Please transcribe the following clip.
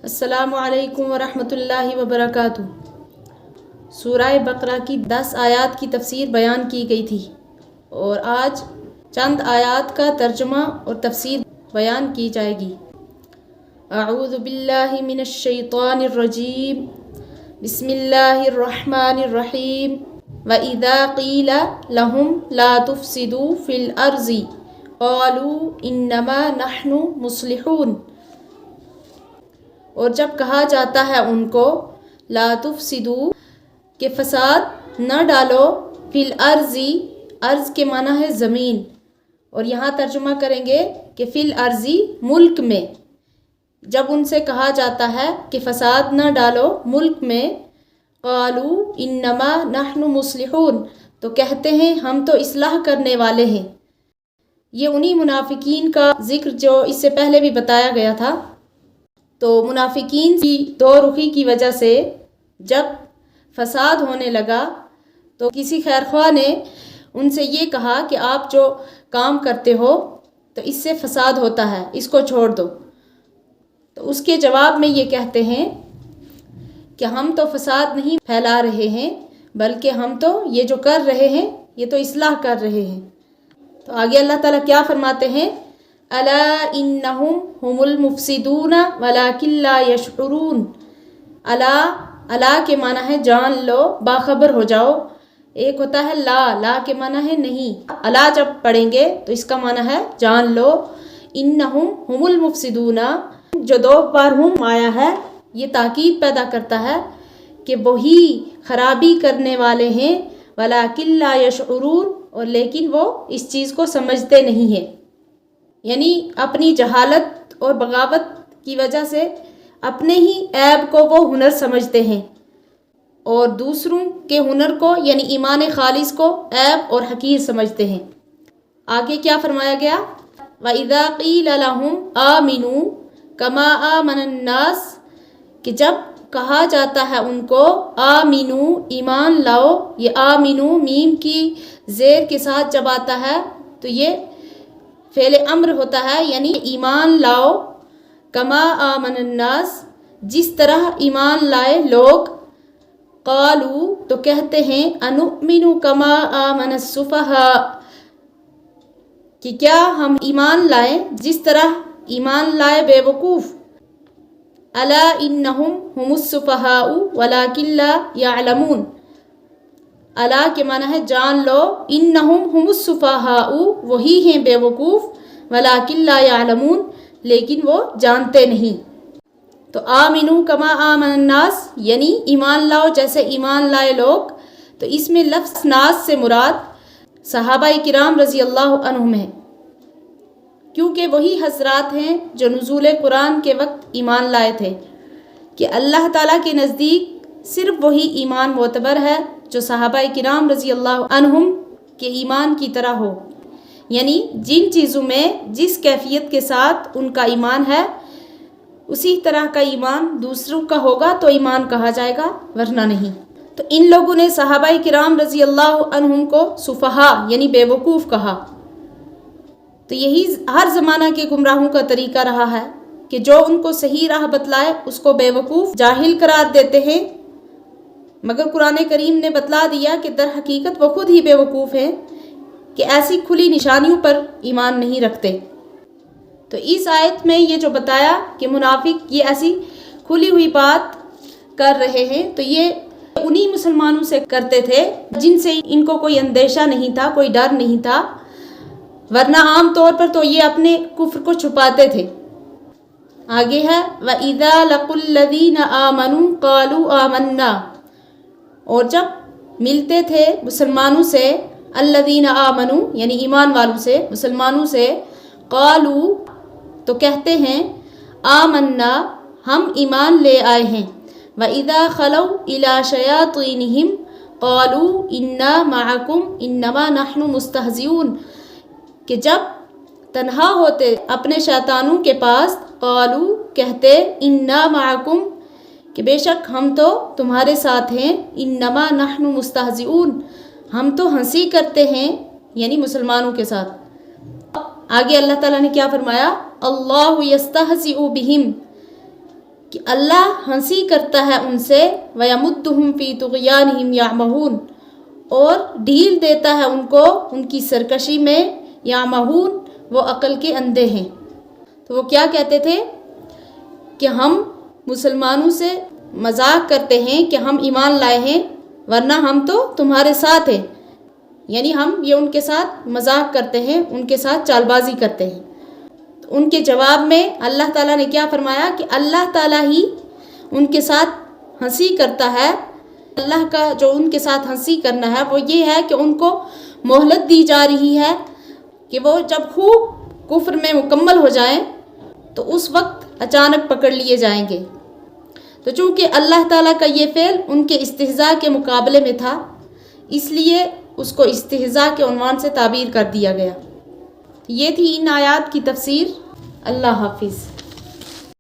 अस्सलामु अलैकुम वरहमतुल्लाहि वबरकातुह। सूरह बकरा की 10 आयात की तफसीर बयान की गई थी और आज चंद आयात का तर्जुमा और तफसीर बयान की जाएगी। अऊज़ु बिल्लाहि मिनश शैतानिर रजीम, बिस्मिल्लाहिर रहमानिर रहीम। व इज़ा क़ीला लहुम ला तुफ़सिदू फ़िल अर्ज़ि क़ालू इन्नमा नहनु मुस्लिहून। और जब कहा जाता है उनको ला तुफ़सिदू के फसाद न डालो, फ़िल अर्ज़ी, अर्ज़ के माना है ज़मीन, और यहाँ तर्जुमा करेंगे कि फ़िल अर्ज़ी मुल्क में। जब उनसे कहा जाता है कि फ़साद न डालो मुल्क में, क़ालू इन्नमा नहनु मुस्लिहून, तो कहते हैं हम तो इस्लाह करने वाले हैं। ये उन्हीं मुनाफिकीन का ज़िक्र जो इससे पहले भी बताया गया था। तो मुनाफिकीन की दो रुखी की वजह से जब फसाद होने लगा तो किसी खैरख्वाह ने उनसे ये कहा कि आप जो काम करते हो तो इससे फसाद होता है, इसको छोड़ दो। तो उसके जवाब में ये कहते हैं कि हम तो फसाद नहीं फैला रहे हैं, बल्कि हम तो ये जो कर रहे हैं ये तो इस्लाह कर रहे हैं। तो आगे अल्लाह ताला क्या फरमाते हैं, अला इन्नहुम हुमुल मुफसिदूना वलाकिन ला यशउरून। अला के माना है जान लो, बाखबर हो जाओ। एक होता है ला के माना है नहीं। अला जब पढ़ेंगे तो इसका माना है जान लो। इन्नहुम हुमुल मुफसिदूना, जो दो बार हुम आया है ये ताकीद पैदा करता है कि वही खराबी करने वाले हैं। वलाकिन ला यशउरून, और लेकिन वो इस चीज़ को समझते नहीं हैं। यानी अपनी जहालत और बगावत की वजह से अपने ही ऐब को वो हुनर समझते हैं और दूसरों के हुनर को यानी ईमान खालिस को ऐब और हकीर समझते हैं। आगे क्या फरमाया गया, व इज़ा क़ीला लहुम आमिनू कमा आमनन नास, कि जब कहा जाता है उनको आमिनू ईमान लाओ। ये आमिनू मीम की ज़ेर के साथ जब आता है तो ये फ़ेल अम्र होता है, यानी ईमान लाओ। कमा आमनन नास, जिस तरह ईमान लाए लोग। क़ालू, तो कहते हैं अनुमिनु कमा आमनस सुफ़हा, कि क्या हम ईमान लाएं जिस तरह ईमान लाए बेवकूफ़। अला इन्नहुम हुमुस सुफ़हाउ वलाकिन ला यअलमून। अला के माना है जान लो, इन्नहुम हुमुस सुफ़हाउ, वही हैं बेवकूफ़, वलाकिन ला यअलमून, लेकिन वो जानते नहीं। तो आमिनू कमा आमन नास, यानी ईमान लाओ जैसे ईमान लाए लोग। तो इसमें लफ्ज़ नास से मुराद सहाबाए किराम रज़ी अल्लाह अन्हुम है, क्योंकि वही हज़रात हैं जो नुज़ूल कुरान के वक्त ईमान लाए थे कि अल्लाह ताला के नज़दीक सिर्फ़ वही ईमान मोतबर है जो सहाबाए किराम रज़ी अल्लाह अन्हुम के ईमान की तरह हो। यानी जिन चीज़ों में जिस कैफियत के साथ उनका ईमान है उसी तरह का ईमान दूसरों का होगा तो ईमान कहा जाएगा, वरना नहीं। तो इन लोगों ने सहाबाए किराम रज़ी अल्लाह अन्हुम को सुफ़हा यानी बेवकूफ़ कहा। तो यही हर ज़माना के गुमराहों का तरीका रहा है कि जो उनको सही राह बतलाए उसको बेवकूफ़ जाहिल करार देते हैं। मगर कुरान करीम ने बतला दिया कि दर हकीकत वो खुद ही बेवकूफ़ हैं कि ऐसी खुली निशानियों पर ईमान नहीं रखते। तो इस आयत में ये जो बताया कि मुनाफिक ये ऐसी खुली हुई बात कर रहे हैं, तो ये उन्हीं मुसलमानों से करते थे जिनसे इनको कोई अंदेशा नहीं था, कोई डर नहीं था, वरना आम तौर पर तो ये अपने कुफ्र को छुपाते थे। आगे है व इज़ा लक़ुल्लज़ीना आमनू क़ालू आमन्ना, और जब मिलते थे मुसलमानों से, अल्लज़ीना आमनू यानी ईमान वालों से, मुसलमानों से, क़ालू तो कहते हैं आमन्ना हम ईमान ले आए हैं। व इज़ा खलौ इला शयातीनिहिम क़ालू इन्ना मअकुम इन्नमा नहनु मुस्तहज़िऊन, कि जब तन्हा होते अपने शैतानों के पास, क़ालू कहते इन्ना मअकुम, कि बेशक हम तो तुम्हारे साथ हैं, इन्नमा नहनु मुस्तहज़िऊन, हम तो हंसी करते हैं, यानी मुसलमानों के साथ। आगे अल्लाह ताला ने क्या फरमाया, अल्लाहु यस्तहज़िउ बिहिम, کہ اللہ ہنسی کرتا ہے ان سے وَيَمُدُّهُمْ فِي طُغْيَانِهِمْ يَعْمَهُونَ اور ڈھیل دیتا ہے ان کو ان کی سرکشی میں یعمہون وہ عقل کے اندھے ہیں۔ تو وہ کیا کہتے تھے کہ ہم مسلمانوں سے مذاق کرتے ہیں کہ ہم ایمان لائے ہیں ورنہ ہم تو تمہارے ساتھ ہیں، یعنی ہم یہ ان کے ساتھ مذاق کرتے ہیں، ان کے ساتھ چال بازی کرتے ہیں۔ تو ان کے جواب میں اللہ تعالیٰ نے کیا فرمایا کہ اللہ تعالیٰ ہی ان کے ساتھ ہنسی کرتا ہے۔ اللہ کا جو ان کے ساتھ ہنسی کرنا ہے وہ یہ ہے کہ ان کو مہلت دی جا رہی ہے کہ وہ جب خوب کفر میں مکمل ہو جائیں تو اس وقت اچانک پکڑ لیے جائیں گے۔ تو چونکہ اللہ تعالیٰ کا یہ فعل ان کے استہزاء کے مقابلے میں تھا، اس لیے اس کو استہزاء کے عنوان سے تعبیر کر دیا گیا۔ یہ تھی ان آیات کی تفسیر۔ اللہ حافظ۔